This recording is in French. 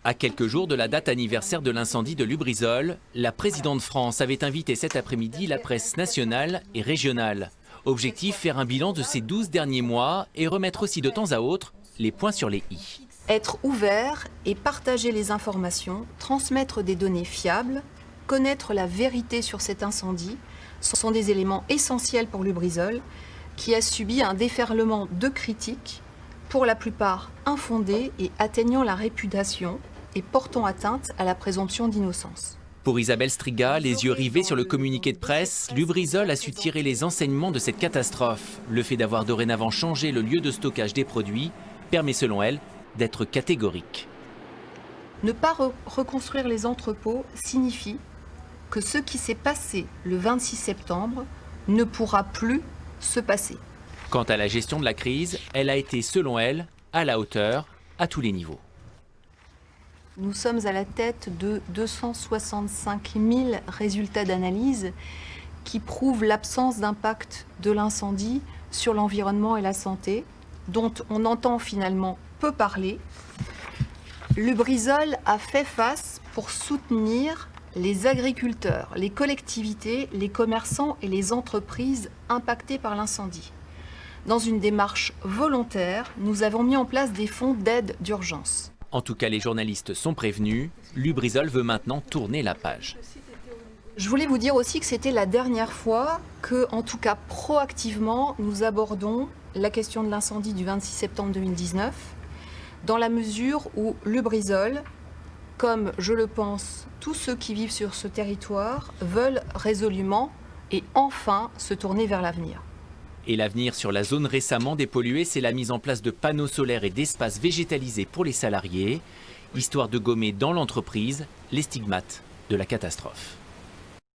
À quelques jours de la date anniversaire de l'incendie de Lubrizol, la présidente de France avait invité cet après-midi la presse nationale et régionale. Objectif, faire un bilan de ces 12 derniers mois et remettre aussi de temps à autre les points sur les i. Être ouvert et partager les informations, transmettre des données fiables, connaître la vérité sur cet incendie, ce sont des éléments essentiels pour Lubrizol, qui a subi un déferlement de critiques, pour la plupart infondées et atteignant la réputation et portant atteinte à la présomption d'innocence. Pour Isabelle Striga, les yeux rivés sur le communiqué de presse, Lubrizol a su tirer les enseignements de cette catastrophe. Le fait d'avoir dorénavant changé le lieu de stockage des produits permet selon elle d'être catégorique. Ne pas reconstruire les entrepôts signifie que ce qui s'est passé le 26 septembre ne pourra plus se passer. Quant à la gestion de la crise, elle a été, selon elle, à la hauteur, à tous les niveaux. Nous sommes à la tête de 265 000 résultats d'analyse qui prouvent l'absence d'impact de l'incendie sur l'environnement et la santé, dont on entend finalement peu parler. Lubrizol a fait face pour soutenir les agriculteurs, les collectivités, les commerçants et les entreprises impactées par l'incendie. Dans une démarche volontaire, nous avons mis en place des fonds d'aide d'urgence. En tout cas, les journalistes sont prévenus. Lubrizol veut maintenant tourner la page. Je voulais vous dire aussi que c'était la dernière fois que, en tout cas proactivement, nous abordons la question de l'incendie du 26 septembre 2019, dans la mesure où Lubrizol, comme je le pense, tous ceux qui vivent sur ce territoire, veulent résolument et enfin se tourner vers l'avenir. Et l'avenir sur la zone récemment dépolluée, c'est la mise en place de panneaux solaires et d'espaces végétalisés pour les salariés, histoire de gommer dans l'entreprise les stigmates de la catastrophe.